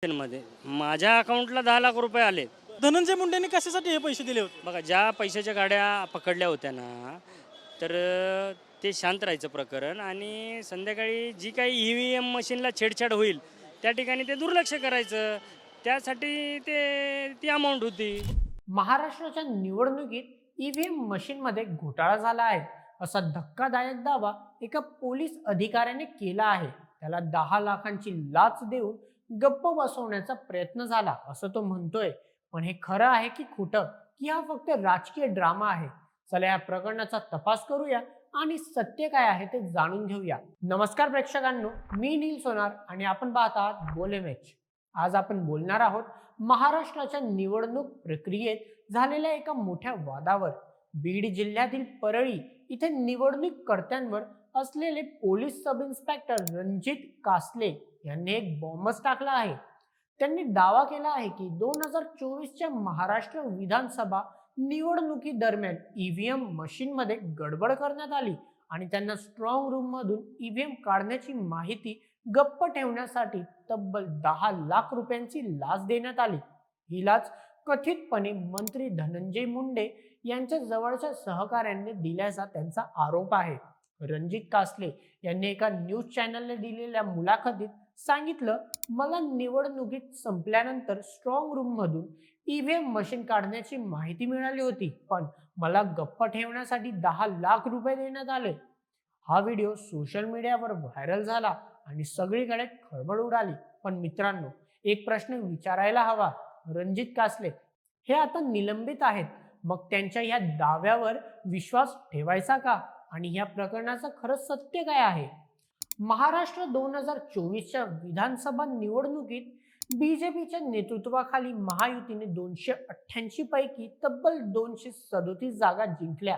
मध्ये माझ्या अकाउंटला 10 लाख रुपये आले. धनंजय मुंडेंनी कशासाठी हे पैसे दिले होते? बघा, ज्या पैशाच्या गाड्या पकडल्या होत्या ना, तर ते शांत राहायचं प्रकरण आणि संध्याकाळी जी काही EVM मशीनला छेडछाड होईल त्या ठिकाणी ते दुर्लक्ष करायचं. त्यासाठी ती अमाऊंट होती. महाराष्ट्राच्या निवडणुकीत ईव्हीएम मशीनमध्ये घोटाळा झाला आहे असा धक्कादायक दावा एका पोलीस अधिकाऱ्याने केला आहे. त्याला 10 लाखांची लाच देऊन गप्प बसवण्याचा प्रयत्न झाला असं तो म्हणतोय. पण हे खरं आहे की खोटं, की हा फक्त राजकीय ड्रामा आहे? चला या प्रकरणाचा तपास करूया आणि सत्य काय आहे ते जाणून घेऊया. नमस्कार प्रेक्षकांनो, मी नील सोनार आणि आपण पाहत आहात बोलेमेच. आज आपण बोलणार आहोत महाराष्ट्राच्या निवडणूक प्रक्रियेत झालेल्या एका मोठ्या वादावर. बीड जिल्ह्यातील परळी इथे निवडणूककर्त्यांवर असलेले पोलीस सब इन्स्पेक्टर रणजित कासले यांनी एक बॉम्बच टाकला आहे. त्यांनी दावा केला आहे की 2024च्या महाराष्ट्र विधानसभा निवडणुकीदरम्यान ईव्हीएम मशीनमध्ये गडबड करण्यात आली आणि त्यांना स्ट्रॉंग रूम मधून ईव्हीएम काढण्याची माहिती गप्प ठेवण्यासाठी तब्बल 10 लाख रुपयांची लाच देण्यात आली. ही लाच कथितपणे मंत्री धनंजय मुंडे यांच्या जवळच्या सहकाऱ्यांनी दिल्याचा त्यांचा आरोप आहे. रणजित कासले यांनी एका न्यूज चॅनलने दिलेल्या मुलाखतीत सांगितलं, मला निवडणुकीत संपल्यानंतर स्ट्रॉंग रूम मधून ईव्हीएम मशीन काढण्याची माहिती मिळाली होती, पण मला गप्प ठेवण्यासाठी 10 लाख रुपये देण्यात आले. हा व्हिडिओ सोशल मीडियावर व्हायरल झाला आणि सगळीकडे खळबळ उडाली. पण मित्रांनो, एक प्रश्न विचारायला हवा. रणजित कासले हे आता निलंबित आहेत, मग त्यांच्या या दाव्यावर विश्वास ठेवायचा का? आणि या प्रकरणाचं खरं सत्य काय आहे? महाराष्ट्र 2024च्या विधानसभा निवडणुकीत बीजेपीच्या नेतृत्वाखाली महायुतीने 288 पैकी तब्बल 237 जागा जिंकल्या.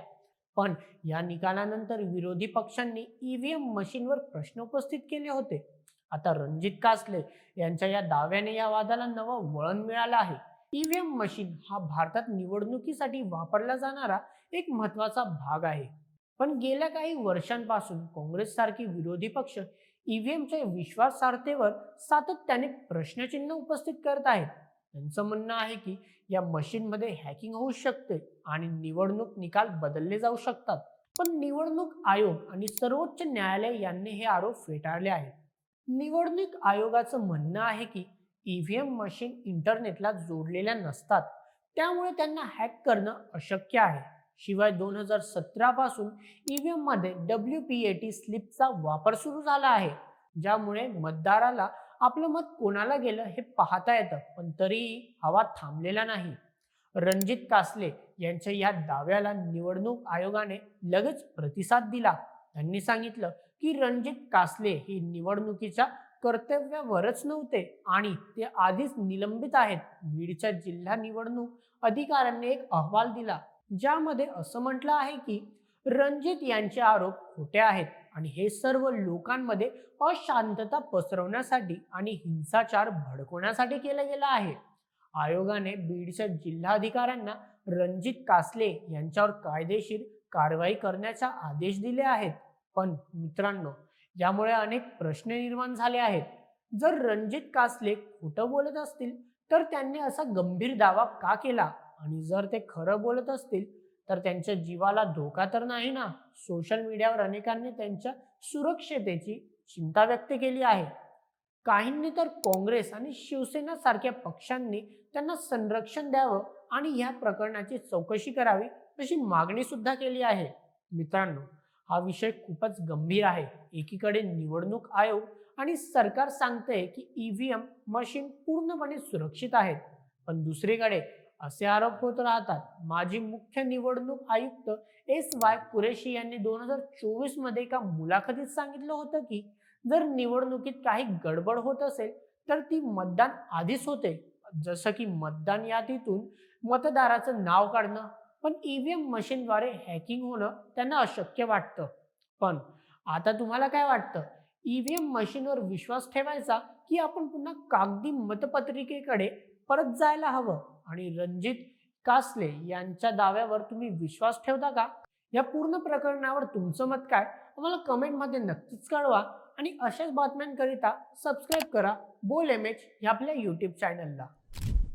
पण या निकालानंतर विरोधी पक्षांनी ईव्हीएम मशीनवर प्रश्न उपस्थित केले होते. आता रणजित कासले यांच्या या दाव्याने या वादाला नवं वळण मिळालं आहे. ईव्हीएम मशीन हा भारतात निवडणुकीसाठी वापरला जाणारा एक महत्वाचा भाग आहे. पण गेल्या काही वर्षांपासून काँग्रेस सारखी विरोधी पक्ष ईव्हीएमच्या विश्वासार्हतेवर सातत्याने प्रश्नचिन्ह उपस्थित करत आहेत. त्यांचं म्हणणं आहे की या मशीनमध्ये हॅकिंग होऊ शकते आणि निवडणूक निकाल बदलले जाऊ शकतात. पण निवडणूक आयोग आणि सर्वोच्च न्यायालय यांनी हे आरोप फेटाळले आहेत. निवडणूक आयोगाचं म्हणणं आहे की ईव्हीएम मशीन इंटरनेटला जोडलेल्या नसतात, त्यामुळे त्यांना हॅक करणं अशक्य आहे. शिवाय 2017 पासून ईव्हीएम मध्ये WPAT स्लिपचा वापर सुरू झाला आहे, ज्यामुळे मतदाराला आपलं मत कोणाला गेलं हे पाहता येतं. पण तरीही हवा थांबलेला नाही. रणजित कासले यांच्या या दाव्याला निवडणूक आयोगाने लगेच प्रतिसाद दिला. त्यांनी सांगितलं की रणजित कासले हे निवडणुकीच्या कर्तव्यावरच नव्हते आणि ते आधीच निलंबित आहेत. बीडच्या जिल्हा निवडणूक अधिकाऱ्यांनी एक अहवाल दिला, ज्यामध्ये असं म्हटलं आहे की रणजित यांचे आरोप खोटे आहेत आणि हे सर्व लोकांमध्ये अशांतता पसरवण्यासाठी आणि हिंसाचार भडकवण्यासाठी केलं गेलं आहे. आयोगाने बीडच्या जिल्हाधिकाऱ्यांना रणजित कासले यांच्यावर कायदेशीर कारवाई करण्याचा आदेश दिले आहेत. पण मित्रांनो, यामुळे अनेक प्रश्न निर्माण झाले आहेत. जर रणजित कासले खोटं बोलत असतील तर त्यांनी असा गंभीर दावा का केला? आणि जर ते खरं बोलत असतील तर त्यांच्या जीवाला धोका तर नाही ना? सोशल मीडियावर अनेकांनी त्यांच्या सुरक्षतेची चिंता व्यक्त केली आहे. काहींनी तर काँग्रेस आणि शिवसेना सारख्या पक्षांनी त्यांना संरक्षण द्यावं आणि या प्रकरणाची चौकशी करावी अशी मागणी सुद्धा केली आहे. मित्रांनो, हा विषय खूपच गंभीर आहे. एकीकडे निवडणूक आयोग आणि सरकार सांगते की ईव्हीएम मशीन पूर्णपणे सुरक्षित आहेत, पण दुसरीकडे असे आरोप होत राहतात. माजी मुख्य निवडणूक आयुक्त SY कुरेशी यांनी 2024 मध्ये एका मुलाखतीत सांगितलं होतं की जर निवडणुकीत काही गडबड होत असेल तर ती मतदान आधीच होते, जसं की मतदान यादीतून मतदाराचं नाव काढणं. पण ईव्हीएम मशीनद्वारे हॅकिंग होणं त्यांना अशक्य वाटतं. पण आता तुम्हाला काय वाटतं? ईव्हीएम मशीनवर विश्वास ठेवायचा की आपण पुन्हा कागदी मतपत्रिकेकडे परत जायला हवं? आणि रणजित कासले यांच्या दाव्यावर तुम्ही विश्वास ठेवता का? या पूर्ण प्रकरणावर तुमचं मत काय? आम्हाला कमेंटमध्ये नक्कीच कळवा. आणि अशाच बातम्यांकरिता सबस्क्राईब करा बोल एम एच या आपल्या यूट्यूब चॅनलला.